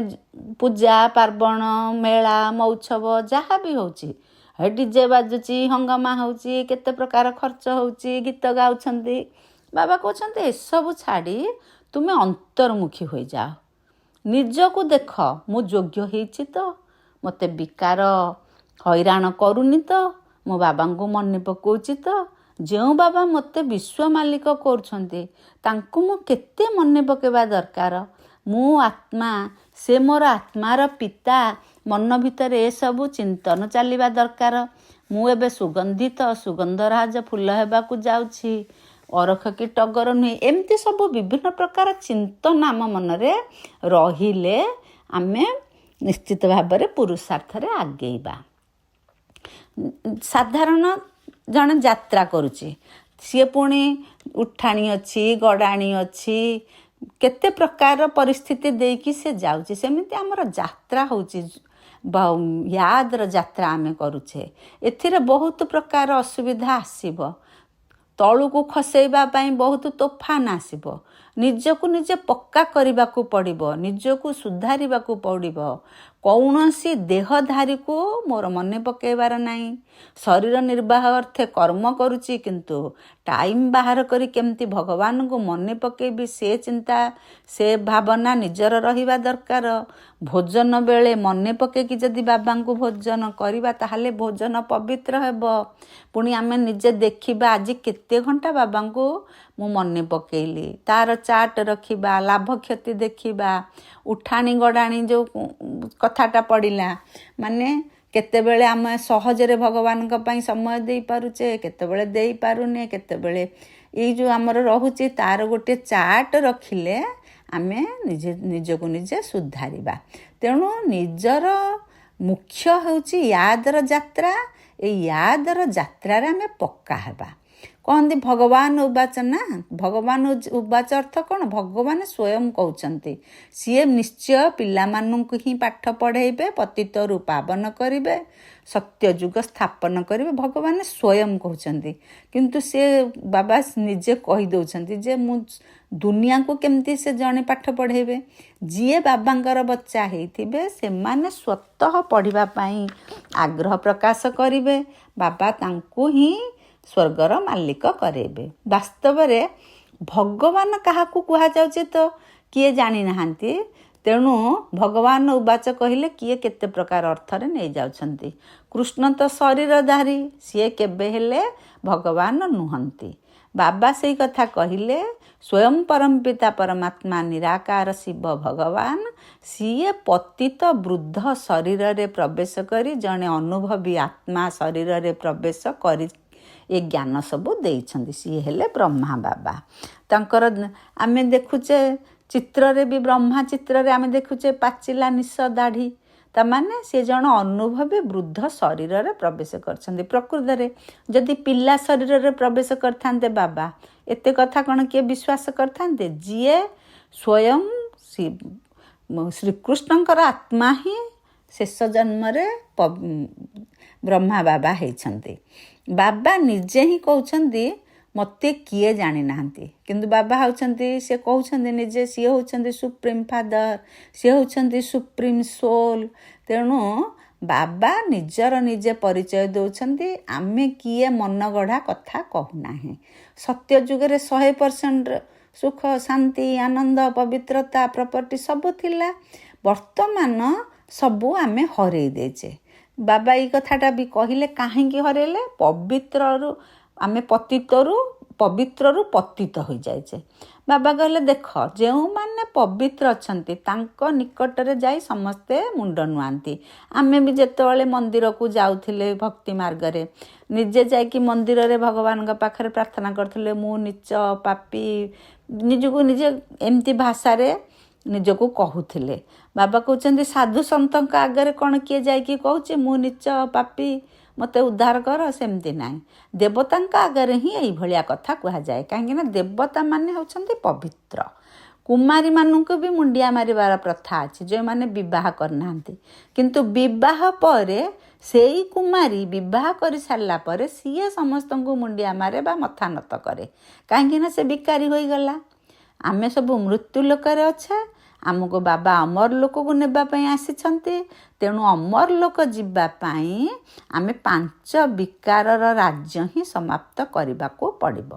ପୂଜା ପାର୍ବଣ ମେଳା ମଉତ୍ସବ ଯାହା ବି ହେଉଛି, ଡିଜେ ବାଜୁଛି, ହଙ୍ଗମା ହେଉଛି, କେତେ ପ୍ରକାର ଖର୍ଚ୍ଚ ହେଉଛି, ଗୀତ ଗାଉଛନ୍ତି। ବାବା କହୁଛନ୍ତି ଏସବୁ ଛାଡ଼ି ତୁମେ ଅନ୍ତର୍ମୁଖୀ ହୋଇଯାଅ, ନିଜକୁ ଦେଖ, ମୁଁ ଯୋଗ୍ୟ ହେଇଛି ତ, ମୋତେ ବିକାର ହଇରାଣ କରୁନି ତ, ମୁଁ ବାବାଙ୍କୁ ମନେ ପକାଉଛି ତ। ଯେଉଁ ବାବା ମୋତେ ବିଶ୍ୱ ମାଲିକ କରୁଛନ୍ତି ତାଙ୍କୁ ମୁଁ କେତେ ମନେ ପକାଇବା ଦରକାର। ମୁଁ ଆତ୍ମା, ସେ ମୋର ଆତ୍ମାର ପିତା, ମନ ଭିତରେ ଏସବୁ ଚିନ୍ତନ ଚାଲିବା ଦରକାର। ମୁଁ ଏବେ ସୁଗନ୍ଧରାଜ ଫୁଲ ହେବାକୁ ଯାଉଛି, ଅରଖ କି ଟଗର ନୁହେଁ। ଏମିତି ସବୁ ବିଭିନ୍ନ ପ୍ରକାର ଚିନ୍ତନ ଆମ ମନରେ ରହିଲେ ଆମେ ନିଶ୍ଚିତ ଭାବରେ ପୁରୁଷାର୍ଥରେ ଆଗେଇବା। ସାଧାରଣ ଜଣେ ଯାତ୍ରା କରୁଛି, ସିଏ ପୁଣି ଉଠାଣି ଅଛି, ଗଡ଼ାଣି ଅଛି, କେତେ ପ୍ରକାର ପରିସ୍ଥିତି ଦେଇକି ସେ ଯାଉଛି। ସେମିତି ଆମର ଯାତ୍ରା ହେଉଛି, ୟାଦର ଯାତ୍ରା ଆମେ କରୁଛେ। ଏଥିରେ ବହୁତ ପ୍ରକାର ଅସୁବିଧା ଆସିବ, ତଳକୁ ଖସେଇବା ପାଇଁ ବହୁତ ତୋଫାନ ଆସିବ। ନିଜକୁ ନିଜେ ପକ୍କା କରିବାକୁ ପଡ଼ିବ, ନିଜକୁ ସୁଧାରିବାକୁ ପଡ଼ିବ। କୌଣସି ଦେହଧାରୀକୁ ମୋର ମନେ ପକାଇବାର ନାହିଁ। ଶରୀର ନିର୍ବାହ ଅର୍ଥେ କର୍ମ କରୁଛି, କିନ୍ତୁ ଟାଇମ୍ ବାହାର କରି କେମିତି ଭଗବାନଙ୍କୁ ମନେ ପକାଇବି ସେ ଚିନ୍ତା, ସେ ଭାବନା ନିଜର ରହିବା ଦରକାର। ଭୋଜନ ବେଳେ ମନେ ପକାଇକି ଯଦି ବାବାଙ୍କୁ ଭୋଜନ କରିବା ତାହେଲେ ଭୋଜନ ପବିତ୍ର ହେବ। ପୁଣି ଆମେ ନିଜେ ଦେଖିବା ଆଜି କେତେ ଘଣ୍ଟା ବାବାଙ୍କୁ ମୁଁ ମନେ ପକାଇଲି, ତାର ଚାର୍ଟ ରଖିବା, ଲାଭ କ୍ଷତି ଦେଖିବା। ଉଠାଣି ଗଡ଼ାଣି ଯେଉଁ କଥାଟା ପଡ଼ିଲା, ମାନେ କେତେବେଳେ ଆମେ ସହଜରେ ଭଗବାନଙ୍କ ପାଇଁ ସମୟ ଦେଇପାରୁଛେ, କେତେବେଳେ ଦେଇପାରୁନେ, କେତେବେଳେ ଏଇ ଯେଉଁ ଆମର ରହୁଛି ତାର ଗୋଟିଏ ଚାର୍ଟ ରଖିଲେ ଆମେ ନିଜକୁ ନିଜେ ସୁଧାରିବା। ତେଣୁ ନିଜର ମୁଖ୍ୟ ହେଉଛି ୟାଦର ଯାତ୍ରା। ଏଇ ୟାଦର ଯାତ୍ରାରେ ଆମେ ପକ୍କା ହେବା। କହନ୍ତି ଭଗବାନ ଉବାଚ ନା, ଭଗବାନ ଉବାଚ ଅର୍ଥ କ'ଣ? ଭଗବାନ ସ୍ୱୟଂ କହୁଛନ୍ତି ସିଏ ନିଶ୍ଚୟ ପିଲାମାନଙ୍କୁ ହିଁ ପାଠ ପଢ଼େଇବେ, ପତିତରୁ ପାବନ କରିବେ, ସତ୍ୟଯୁଗ ସ୍ଥାପନ କରିବେ, ଭଗବାନ ସ୍ୱୟଂ କହୁଛନ୍ତି। କିନ୍ତୁ ସେ ବାବା ନିଜେ କହିଦେଉଛନ୍ତି ଯେ ମୁଁ ଦୁନିଆକୁ କେମିତି ସେ ଜଣେ ପାଠ ପଢ଼େଇବେ। ଯିଏ ବାବାଙ୍କର ବଚ୍ଚା ହେଇଥିବେ ସେମାନେ ସ୍ୱତଃ ପଢ଼ିବା ପାଇଁ ଆଗ୍ରହ ପ୍ରକାଶ କରିବେ, ବାବା ତାଙ୍କୁ ହିଁ ସ୍ୱର୍ଗର ମାଲିକ କରେଇବେ। ବାସ୍ତବରେ ଭଗବାନ କାହାକୁ କୁହାଯାଉଛି ତ କିଏ ଜାଣିନାହାନ୍ତି। ତେଣୁ ଭଗବାନ ଉବାଚ କହିଲେ କିଏ କେତେ ପ୍ରକାର ଅର୍ଥରେ ନେଇଯାଉଛନ୍ତି। କୃଷ୍ଣ ତ ଶରୀରଧାରୀ, ସିଏ କେବେ ହେଲେ ଭଗବାନ ନୁହନ୍ତି। ବାବା ସେଇ କଥା କହିଲେ ସ୍ୱୟଂ ପରମପିତା ପରମାତ୍ମା ନିରାକାର ଶିବ ଭଗବାନ, ସିଏ ପତିତ ବୃଦ୍ଧ ଶରୀରରେ ପ୍ରବେଶ କରି ଜଣେ ଅନୁଭବୀ ଆତ୍ମା ଶରୀରରେ ପ୍ରବେଶ କରି ଏ ଜ୍ଞାନ ସବୁ ଦେଇଛନ୍ତି। ସିଏ ହେଲେ ବ୍ରହ୍ମା ବାବା। ତାଙ୍କର ଆମେ ଦେଖୁଛେ ଚିତ୍ରରେ ବି, ବ୍ରହ୍ମା ଚିତ୍ରରେ ଆମେ ଦେଖୁଛେ ପାଚିଲା ନିଶ ଦାଢ଼ି, ତାମାନେ ସେ ଜଣେ ଅନୁଭବୀ ବୃଦ୍ଧ ଶରୀରରେ ପ୍ରବେଶ କରିଛନ୍ତି। ପ୍ରକୃତରେ ଯଦି ପିଲା ଶରୀରରେ ପ୍ରବେଶ କରିଥାନ୍ତେ ବାବା, ଏତେ କଥା କ'ଣ କିଏ ବିଶ୍ୱାସ କରିଥାନ୍ତେ? ଯିଏ ସ୍ୱୟଂ ଶ୍ରୀକୃଷ୍ଣଙ୍କର ଆତ୍ମା ହିଁ ଶେଷ ଜନ୍ମରେ ବ୍ରହ୍ମା ବାବା ହେଇଛନ୍ତି। ବାବା ନିଜେ ହିଁ କହୁଛନ୍ତି ମୋତେ କିଏ ଜାଣିନାହାନ୍ତି, କିନ୍ତୁ ବାବା ହେଉଛନ୍ତି, ସେ କହୁଛନ୍ତି ନିଜେ ସିଏ ହେଉଛନ୍ତି ସୁପ୍ରିମ୍ ଫାଦର, ସିଏ ହେଉଛନ୍ତି ସୁପ୍ରିମ୍ ସୋଲ୍। ତେଣୁ ବାବା ନିଜର ନିଜେ ପରିଚୟ ଦେଉଛନ୍ତି, ଆମେ କିଏ ମନ ଗଢ଼ା କଥା କହୁନାହିଁ। ସତ୍ୟ ଯୁଗରେ 100% ସୁଖ, ଶାନ୍ତି, ଆନନ୍ଦ, ପବିତ୍ରତା, ପ୍ରପର୍ଟି ସବୁ ଥିଲା। ବର୍ତ୍ତମାନ ସବୁ ଆମେ ହରେଇ ଦେଇଛେ। ବାବା ଏଇ କଥାଟା ବି କହିଲେ କାହିଁକି ହରେଇଲେ? ପବିତ୍ରରୁ ଆମେ ପବିତ୍ରରୁ ପତିତ ହୋଇଯାଇଛେ। ବାବା କହିଲେ ଦେଖ, ଯେଉଁମାନେ ପବିତ୍ର ଅଛନ୍ତି ତାଙ୍କ ନିକଟରେ ଯାଇ ସମସ୍ତେ ମୁଣ୍ଡ ନୁଆନ୍ତି। ଆମେ ବି ଯେତେବେଳେ ମନ୍ଦିରକୁ ଯାଉଥିଲେ ଭକ୍ତି ମାର୍ଗରେ, ନିଜେ ଯାଇକି ମନ୍ଦିରରେ ଭଗବାନଙ୍କ ପାଖରେ ପ୍ରାର୍ଥନା କରୁଥିଲେ, ମୁଁ ନୀଚ ପାପୀ, ନିଜକୁ ନିଜେ ଏମିତି ଭାଷାରେ ନିଜକୁ କହୁଥିଲେ। ବାବା କହୁଛନ୍ତି ସାଧୁ ସନ୍ତଙ୍କ ଆଗରେ କ'ଣ କିଏ ଯାଇକି କହୁଛି ମୁଁ ନୀଚ ପାପୀ, ମୋତେ ଉଦ୍ଧାର କର? ସେମିତି ନାହିଁ। ଦେବତାଙ୍କ ଆଗରେ ହିଁ ଏଇଭଳିଆ କଥା କୁହାଯାଏ। କାହିଁକିନା ଦେବତା ମାନେ ହେଉଛନ୍ତି ପବିତ୍ର। କୁମାରୀମାନଙ୍କୁ ବି ମୁଣ୍ଡିଆ ମାରିବାର ପ୍ରଥା ଅଛି, ଯେଉଁମାନେ ବିବାହ କରିନାହାନ୍ତି। କିନ୍ତୁ ବିବାହ ପରେ ସେଇ କୁମାରୀ ବିବାହ କରିସାରିଲା ପରେ ସିଏ ସମସ୍ତଙ୍କୁ ମୁଣ୍ଡିଆ ମାରେ ବା ମଥା ନତ କରେ। କାହିଁକିନା ସେ ବିକାରୀ ହୋଇଗଲା। ଆମେ ସବୁ ମୃତ୍ୟୁ ଲୋକରେ ଅଛେ, ଆମକୁ ବାବା ଅମର ଲୋକକୁ ନେବା ପାଇଁ ଆସିଛନ୍ତି। ତେଣୁ ଅମର ଲୋକ ଯିବା ପାଇଁ ଆମେ 5 ବିକାରର ରାଜ୍ୟ ହିଁ ସମାପ୍ତ କରିବାକୁ ପଡ଼ିବ।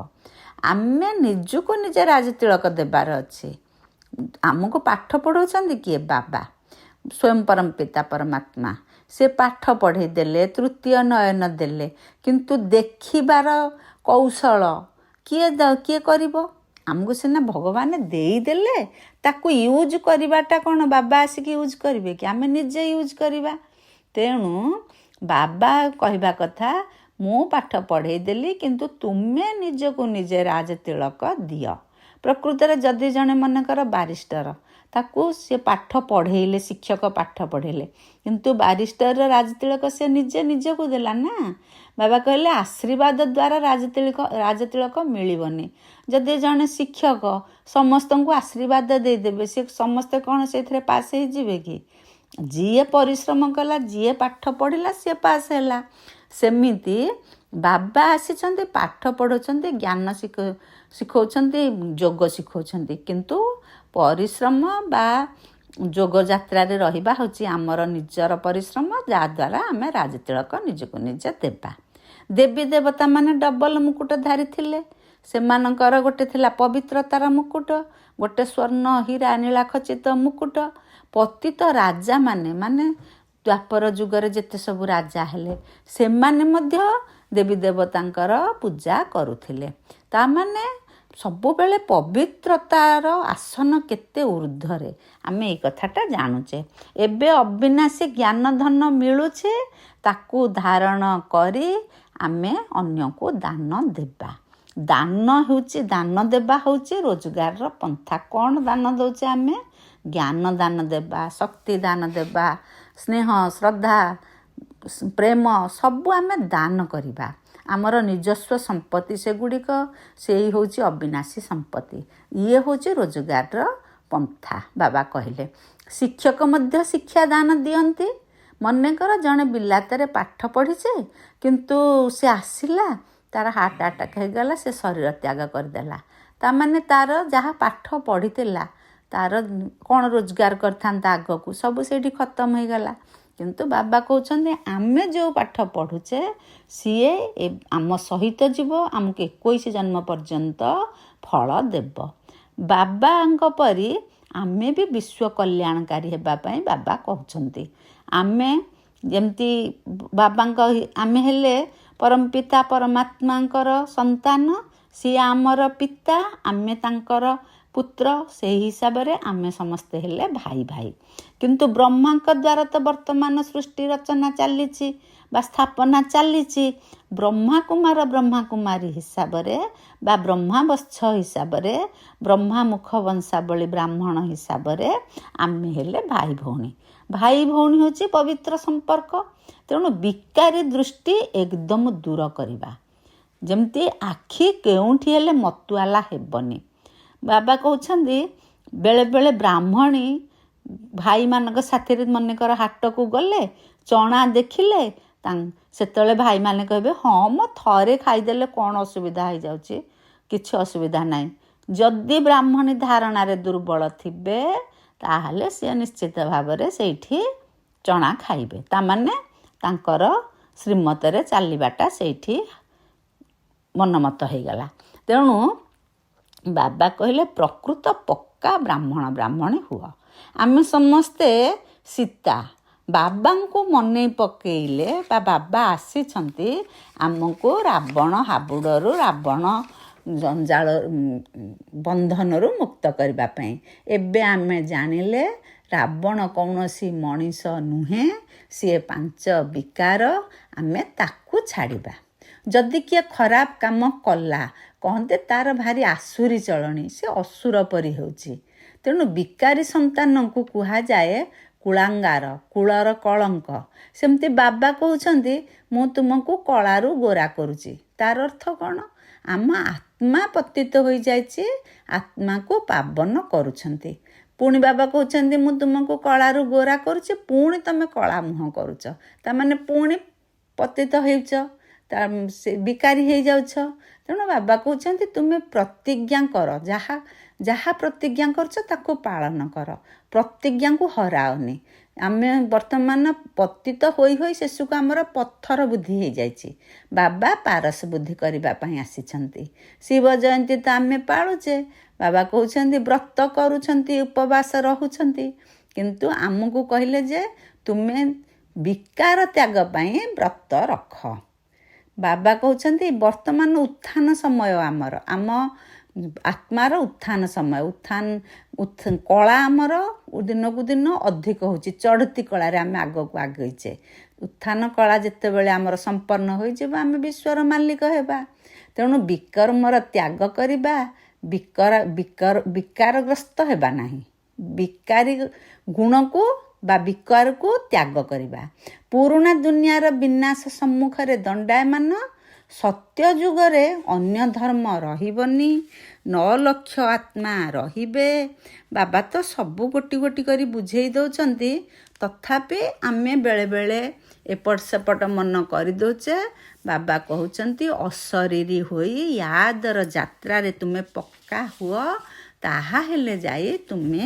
ଆମେ ନିଜକୁ ନିଜେ ରାଜତିଳକ ଦେବାର ଅଛି। ଆମକୁ ପାଠ ପଢ଼ାଉଛନ୍ତି କିଏ? ବାବା ସ୍ୱୟଂ ପରମପିତା ପରମାତ୍ମା। ସେ ପାଠ ପଢ଼େଇ ଦେଲେ, ତୃତୀୟ ନୟନ ଦେଲେ, କିନ୍ତୁ ଦେଖିବାର କୌଶଳ କିଏ କରିବ? ଆମକୁ ସିନା ଭଗବାନ ଦେଇଦେଲେ, ତାକୁ ୟୁଜ୍ କରିବାଟା କ'ଣ ବାବା ଆସିକି ୟୁଜ୍ କରିବେ କି? ଆମେ ନିଜେ ୟୁଜ୍ କରିବା। ତେଣୁ ବାବା କହିବା କଥା, ମୁଁ ପାଠ ପଢ଼େଇ ଦେଲି କିନ୍ତୁ ତୁମେ ନିଜକୁ ନିଜେ ରାଜତିଳକ ଦିଅ। ପ୍ରକୃତରେ ଯଦି ଜଣେ ମନେକର ବାରିଷ୍ଟର, ତାକୁ ସେ ପାଠ ପଢ଼େଇଲେ, ଶିକ୍ଷକ ପାଠ ପଢ଼େଇଲେ, କିନ୍ତୁ ବାରିଷ୍ଟରର ରାଜତିଳକ ସେ ନିଜକୁ ଦେଲା ନା। ବାବା କହିଲେ ଆଶୀର୍ବାଦ ଦ୍ୱାରା ରାଜତିଳକ ମିଳିବନି। ଯଦି ଜଣେ ଶିକ୍ଷକ ସମସ୍ତଙ୍କୁ ଆଶୀର୍ବାଦ ଦେଇଦେବେ, ସେ ସମସ୍ତେ କ'ଣ ସେଇଥିରେ ପାସ୍ ହେଇଯିବେ କି? ଯିଏ ପରିଶ୍ରମ କଲା, ଯିଏ ପାଠ ପଢ଼ିଲା, ସିଏ ପାସ୍ ହେଲା। ସେମିତି ବାବା ଆସିଛନ୍ତି, ପାଠ ପଢ଼ାଉଛନ୍ତି, ଜ୍ଞାନ ଶିଖାଉଛନ୍ତି, ଯୋଗ ଶିଖାଉଛନ୍ତି, କିନ୍ତୁ ପରିଶ୍ରମ ବା ଯୋଗ ଯାତ୍ରାରେ ରହିବା ହେଉଛି ଆମର ନିଜର ପରିଶ୍ରମ, ଯାହାଦ୍ୱାରା ଆମେ ରାଜତିଳକ ନିଜକୁ ନିଜେ ଦେବା। ଦେବୀ ଦେବତା ମାନେ ଡବଲ ମୁକୁଟ ଧାରିଥିଲେ। ସେମାନଙ୍କର ଗୋଟେ ଥିଲା ପବିତ୍ରତାର ମୁକୁଟ, ଗୋଟେ ସ୍ୱର୍ଣ୍ଣ ହୀରା ନୀଳା ଖଚିତ ମୁକୁଟ। ପତିତ ରାଜାମାନେ ମାନେ ଦ୍ୱାପର ଯୁଗରେ ଯେତେ ସବୁ ରାଜା ହେଲେ, ସେମାନେ ମଧ୍ୟ ଦେବୀ ଦେବତାଙ୍କର ପୂଜା କରୁଥିଲେ। ତାମାନେ ସବୁବେଳେ ପବିତ୍ରତାର ଆସନ କେତେ ଊର୍ଦ୍ଧ୍ୱରେ, ଆମେ ଏଇ କଥାଟା ଜାଣୁଛେ। ଏବେ ଅବିନାଶୀ ଜ୍ଞାନ ଧନ ମିଳୁଛି, ତାକୁ ଧାରଣ କରି ଆମେ ଅନ୍ୟକୁ ଦାନ ଦେବା। ଦାନ ଦେବା ହେଉଛି ରୋଜଗାରର ପନ୍ଥା। କ'ଣ ଦାନ ଦେଉଛେ ଆମେ? ଜ୍ଞାନ ଦାନ ଦେବା, ଶକ୍ତି ଦାନ ଦେବା, ସ୍ନେହ ଶ୍ରଦ୍ଧା ପ୍ରେମ ସବୁ ଆମେ ଦାନ କରିବା। ଆମର ନିଜସ୍ୱ ସମ୍ପତ୍ତି ସେଗୁଡ଼ିକ, ସେଇ ହେଉଛି ଅବିନାଶୀ ସମ୍ପତ୍ତି। ଇଏ ହେଉଛି ରୋଜଗାରର ପନ୍ଥା ବାବା କହିଲେ। ଶିକ୍ଷକ ମଧ୍ୟ ଶିକ୍ଷାଦାନ ଦିଅନ୍ତି। ମନେକର ଜଣେ ବିଲାତରେ ପାଠ ପଢ଼ିছে, କିନ୍ତୁ ସେ ଆସିଲା, ତାର ହାର୍ଟ ଆଟାକ୍ ହେଇଗଲା, ସେ ଶରୀର ତ୍ୟାଗ କରିଦେଲା। ତାମାନେ ତାର ଯାହା ପାଠ ପଢ଼ିଥିଲା, ତାର କ'ଣ ରୋଜଗାର କରିଥାନ୍ତା ଆଗକୁ, ସବୁ ସେଇଠି ଖତମ ହେଇଗଲା। କିନ୍ତୁ ବାବା କହୁଛନ୍ତି ଆମେ ଯେଉଁ ପାଠ ପଢ଼ୁଛେ ସିଏ ଆମ ସହିତ ଯିବ, ଆମକୁ 21 ଜନ୍ମ ପର୍ଯ୍ୟନ୍ତ ଫଳ ଦେବ। ବାବାଙ୍କ ପରି ଆମେ ବି ବିଶ୍ୱ କଲ୍ୟାଣକାରୀ ହେବା ପାଇଁ ବାବା କହୁଛନ୍ତି। ଆମେ ଯେମିତି ଆମେ ହେଲେ ପରମପିତା ପରମାତ୍ମାଙ୍କର ସନ୍ତାନ, ସିଏ ଆମର ପିତା, ଆମେ ତାଙ୍କର ପୁତ୍ର। ସେହି ହିସାବରେ ଆମେ ସମସ୍ତେ ହେଲେ ଭାଇ ଭାଇ। କିନ୍ତୁ ବ୍ରହ୍ମାଙ୍କ ଦ୍ୱାରା ତ ବର୍ତ୍ତମାନ ସୃଷ୍ଟି ରଚନା ଚାଲିଛି ବା ସ୍ଥାପନା ଚାଲିଛି। ବ୍ରହ୍ମାକୁମାର ବ୍ରହ୍ମାକୁମାରୀ ହିସାବରେ ବା ବ୍ରହ୍ମାବତ୍ସ ହିସାବରେ, ବ୍ରହ୍ମାମୁଖ ବଂଶାବଳୀ ବ୍ରାହ୍ମଣ ହିସାବରେ ଆମେ ହେଲେ ଭାଇ ଭଉଣୀ। ଭାଇ ଭଉଣୀ ହେଉଛି ପବିତ୍ର ସମ୍ପର୍କ। ତେଣୁ ବିକାରୀ ଦୃଷ୍ଟି ଏକଦମ ଦୂର କରିବା। ଯେମିତି ଆଖି କେଉଁଠି ହେଲେ ମତୁଆଲା ହେବନି। ବାବା କହୁଛନ୍ତି ବେଳେବେଳେ ବ୍ରାହ୍ମଣୀ ଭାଇମାନଙ୍କ ସାଥିରେ ମନେକର ହାଟକୁ ଗଲେ, ଚଣା ଦେଖିଲେ, ସେତେବେଳେ ଭାଇମାନେ କହିବେ ହଁ ମୋ ଥରେ ଖାଇଦେଲେ କ'ଣ ଅସୁବିଧା ହେଇଯାଉଛି, କିଛି ଅସୁବିଧା ନାହିଁ। ଯଦି ବ୍ରାହ୍ମଣୀ ଧାରଣାରେ ଦୁର୍ବଳ ଥିବେ, ତାହେଲେ ସିଏ ନିଶ୍ଚିତ ଭାବରେ ସେଇଠି ଚଣା ଖାଇବେ। ତାମାନେ ତାଙ୍କର ଶ୍ରୀମତରେ ଚାଲିବାଟା ସେଇଠି ମନମତ ହେଇଗଲା। ତେଣୁ ବାବା କହିଲେ ପ୍ରକୃତ ପକ୍କା ବ୍ରାହ୍ମଣୀ ହୁଅ। ଆମେ ସମସ୍ତେ ସୀତା ବାବାଙ୍କୁ ମନେ ପକେଇଲେ ବା ବାବା ଆସିଛନ୍ତି ଆମକୁ ରାବଣ ହାବୁଡ଼ରୁ, ରାବଣ ଜଞ୍ଜାଳ ବନ୍ଧନରୁ ମୁକ୍ତ କରିବା ପାଇଁ। ଏବେ ଆମେ ଜାଣିଲେ ରାବଣ କୌଣସି ମଣିଷ ନୁହେଁ, ସିଏ 5 ବିକାର। ଆମେ ତାକୁ ଛାଡ଼ିବା। ଯଦି କିଏ ଖରାପ କାମ କଲା, କହନ୍ତି ତାର ଭାରି ଆସୁରୀ ଚଳଣି, ସେ ଅସୁର ପରି ହେଉଛି। ତେଣୁ ବିକାରୀ ସନ୍ତାନଙ୍କୁ କୁହାଯାଏ କୁଳାଙ୍ଗାର, କୁଳର କଳଙ୍କ। ସେମିତି ବାବା କହୁଛନ୍ତି ମୁଁ ତୁମକୁ କଳାରୁ ଗୋରା କରୁଛି। ତାର ଅର୍ଥ କ'ଣ? ଆମ ଆତ୍ମା ପତିତ ହୋଇଯାଇଛି, ଆତ୍ମାକୁ ପାବନ କରୁଛନ୍ତି। ପୁଣି ବାବା କହୁଛନ୍ତି ମୁଁ ତୁମକୁ କଳାରୁ ଗୋରା କରୁଛି, ପୁଣି ତମେ କଳା ମୁହଁ କରୁଛ। ତାମାନେ ପୁଣି ପତିତ ହେଉଛ, ସେ ବିକାରୀ ହେଇଯାଉଛ। ତେଣୁ ବାବା କହୁଛନ୍ତି ତୁମେ ପ୍ରତିଜ୍ଞା କର, ଯାହା ପ୍ରତିଜ୍ଞା କରୁଛ ତାକୁ ପାଳନ କର, ପ୍ରତିଜ୍ଞାକୁ ହରାଅନି। ଆମେ ବର୍ତ୍ତମାନ ପତିତ ହୋଇ ଶେଷକୁ ଆମର ପଥର ବୁଦ୍ଧି ହେଇଯାଇଛି। ବାବା ପାରସ ବୁଦ୍ଧି କରିବା ପାଇଁ ଆସିଛନ୍ତି। ଶିବ ଜୟନ୍ତୀ ତ ଆମେ ପାଳୁଛେ। ବାବା କହୁଛନ୍ତି ବ୍ରତ କରୁଛନ୍ତି, ଉପବାସ ରହୁଛନ୍ତି, କିନ୍ତୁ ଆମକୁ କହିଲେ ଯେ ତୁମେ ବିକାର ତ୍ୟାଗ ପାଇଁ ବ୍ରତ ରଖ। ବାବା କହୁଛନ୍ତି ବର୍ତ୍ତମାନ ଉତ୍ଥାନ ସମୟ, ଆମ ଆତ୍ମାର ଉତ୍ଥାନ ସମୟ। କଳା ଆମର ଦିନକୁ ଦିନ ଅଧିକ ହେଉଛି, ଚଢ଼ତି କଳାରେ ଆମେ ଆଗକୁ ଆଗେଇଛେ। ଉତ୍ଥାନ କଳା ଯେତେବେଳେ ଆମର ସମ୍ପନ୍ନ ହୋଇଯିବ, ଆମେ ବିଶ୍ୱର ମାଲିକ ହେବା। ତେଣୁ ବିକର୍ମର ତ୍ୟାଗ କରିବା, ବିକାରଗ୍ରସ୍ତ ହେବା ନାହିଁ। ବିକାରୀ ଗୁଣକୁ ବା ବିକାରକୁ ତ୍ୟାଗ କରିବା। ପୁରୁଣା ଦୁନିଆର ବିନାଶ ସମ୍ମୁଖରେ ଦଣ୍ଡାୟମାନ। ସତ୍ୟ ଯୁଗରେ ଅନ୍ୟ ଧର୍ମ ରହିବନି, 9 ଲକ୍ଷ ଆତ୍ମା ରହିବେ। ବାବା ତ ସବୁ ଗୋଟି ଗୋଟି କରି ବୁଝେଇ ଦେଉଛନ୍ତି, ତଥାପି ଆମେ ବେଳେବେଳେ ଏପଟ ସେପଟ ମନ କରିଦେଉଛେ। ବାବା କହୁଛନ୍ତି ଅଶରୀରୀ ହୋଇ ୟାଦର ଯାତ୍ରାରେ ତୁମେ ପକ୍କା ହୁଅ, ତାହା ହେଲେ ଯାଇ ତୁମେ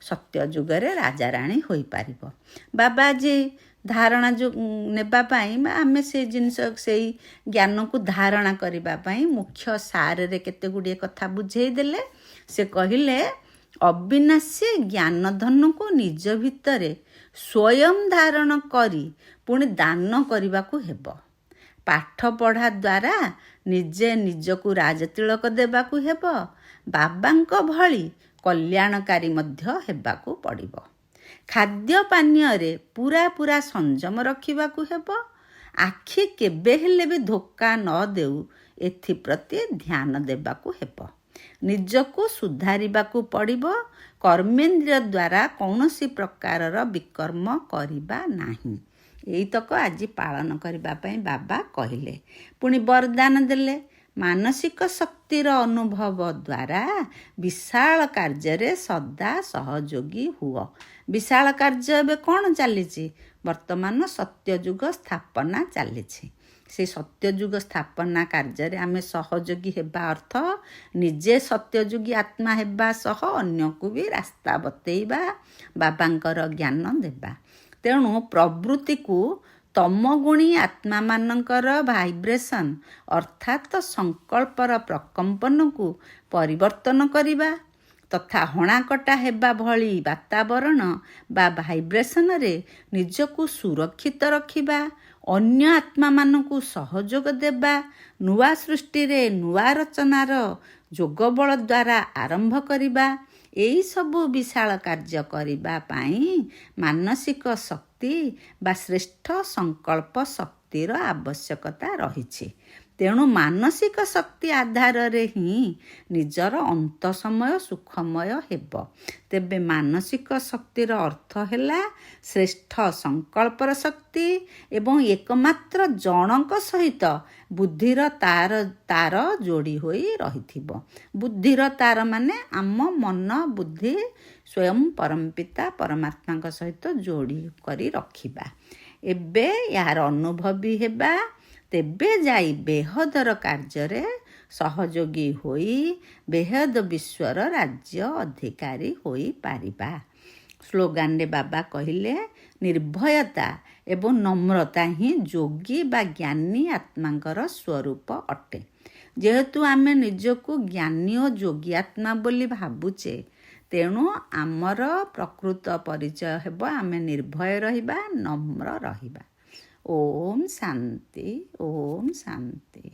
ସତ୍ୟ ଯୁଗରେ ରାଜାରାଣୀ ହୋଇପାରିବ। ବାବା ଆଜି ଧାରଣା ନେବା ପାଇଁ ବା ଆମେ ସେଇ ଜ୍ଞାନକୁ ଧାରଣା କରିବା ପାଇଁ ମୁଖ୍ୟ ସାରରେ କେତେ ଗୁଡ଼ିଏ କଥା ବୁଝେଇ ଦେଲେ। ସେ କହିଲେ ଅବିନାଶୀ ଜ୍ଞାନଧନକୁ ନିଜ ଭିତରେ ସ୍ୱୟଂ ଧାରଣ କରି ପୁଣି ଦାନ କରିବାକୁ ହେବ। ପାଠ ପଢ଼ା ଦ୍ୱାରା ନିଜେ ନିଜକୁ ରାଜତିଳକ ଦେବାକୁ ହେବ। ବାବାଙ୍କ ଭଳି କଲ୍ୟାଣକାରୀ ମଧ୍ୟ ହେବାକୁ ପଡ଼ିବ। ଖାଦ୍ୟ ପାନୀୟରେ ପୁରା ସଂଯମ ରଖିବାକୁ ହେବ। ଆଖି କେବେ ହେଲେ ବି ଧୋକା ନ ଦେଉ, ଏଥିପ୍ରତି ଧ୍ୟାନ ଦେବାକୁ ହେବ। ନିଜକୁ ସୁଧାରିବାକୁ ପଡ଼ିବ। କର୍ମେନ୍ଦ୍ରିୟ ଦ୍ୱାରା କୌଣସି ପ୍ରକାରର ବିକର୍ମ କରିବା ନାହିଁ। ଏଇତକ ଆଜି ପାଳନ କରିବା ପାଇଁ ବାବା କହିଲେ। ପୁଣି ବରଦାନ ଦେଲେ, ମାନସିକ ଶକ୍ତିର ଅନୁଭବ ଦ୍ୱାରା ବିଶାଳ କାର୍ଯ୍ୟରେ ସଦା ସହଯୋଗୀ ହୁଅ। ବିଶାଳ କାର୍ଯ୍ୟ ଏବେ କ'ଣ ଚାଲିଛି? ବର୍ତ୍ତମାନ ସତ୍ୟଯୁଗ ସ୍ଥାପନା ଚାଲିଛି। ସେ ସତ୍ୟଯୁଗ ସ୍ଥାପନା କାର୍ଯ୍ୟରେ ଆମେ ସହଯୋଗୀ ହେବା ଅର୍ଥ ନିଜେ ସତ୍ୟଯୁଗୀ ଆତ୍ମା ହେବା ସହ ଅନ୍ୟକୁ ବି ରାସ୍ତା ବତେଇବା, ବାବାଙ୍କର ଜ୍ଞାନ ଦେବା। ତେଣୁ ପ୍ରବୃତ୍ତିକୁ ତମଗୁଣୀ ଆତ୍ମାମାନଙ୍କର ଭାଇବ୍ରେସନ୍ ଅର୍ଥାତ୍ ସଂକଳ୍ପର ପ୍ରକମ୍ପନକୁ ପରିବର୍ତ୍ତନ କରିବା ତଥା ହଣାକଟା ହେବା ଭଳି ବାତାବରଣ ବା ଭାଇବ୍ରେସନରେ ନିଜକୁ ସୁରକ୍ଷିତ ରଖିବା, ଅନ୍ୟ ଆତ୍ମାମାନଙ୍କୁ ସହଯୋଗ ଦେବା, ନୂଆ ସୃଷ୍ଟିରେ ନୂଆ ରଚନାର ଯୋଗବଳ ଦ୍ୱାରା ଆରମ୍ଭ କରିବା, ଏହିସବୁ ବିଶାଳ କାର୍ଯ୍ୟ କରିବା ପାଇଁ ମାନସିକ ଶକ୍ତି ବା ଶ୍ରେଷ୍ଠ ସଂକଳ୍ପ ଶକ୍ତିର ଆବଶ୍ୟକତା ରହିଛି। ତେଣୁ ମାନସିକ ଶକ୍ତି ଆଧାରରେ ହିଁ ନିଜର ଅନ୍ତ ସମୟ ସୁଖମୟ ହେବ। ତେବେ ମାନସିକ ଶକ୍ତିର ଅର୍ଥ ହେଲା ଶ୍ରେଷ୍ଠ ସଂକଳ୍ପର ଶକ୍ତି ଏବଂ ଏକମାତ୍ର ଜଣଙ୍କ ସହିତ ବୁଦ୍ଧିର ତାର ଯୋଡ଼ି ହୋଇ ରହିଥିବ। ବୁଦ୍ଧିର ତାର ମାନେ ଆମ ମନ ବୁଦ୍ଧି ସ୍ୱୟଂ ପରମପିତା ପରମାତ୍ମାଙ୍କ ସହିତ ଯୋଡ଼ି କରି ରଖିବା। ଏବେ ଏହାର ଅନୁଭବୀ ହେବା, ତେବେ ଯାଇ ବେହଦର କାର୍ଯ୍ୟରେ ସହଯୋଗୀ ହୋଇ ବେହଦ ବିଶ୍ୱର ରାଜ୍ୟ ଅଧିକାରୀ ହୋଇପାରିବା। ସ୍ଲୋଗାନରେ ବାବା କହିଲେ, ନିର୍ଭୟତା ଏବଂ ନମ୍ରତା ହିଁ ଯୋଗୀ ବା ଜ୍ଞାନୀ ଆତ୍ମାଙ୍କର ସ୍ୱରୂପ ଅଟେ। ଯେହେତୁ ଆମେ ନିଜକୁ ଜ୍ଞାନୀ ଓ ଯୋଗୀ ଆତ୍ମା ବୋଲି ଭାବୁଛେ, ତେଣୁ ଆମର ପ୍ରକୃତ ପରିଚୟ ହେବ ଆମେ ନିର୍ଭୟ ରହିବା, ନମ୍ର ରହିବା। ଓମ୍ ଶାନ୍ତି, ଓମ୍ ଶାନ୍ତି।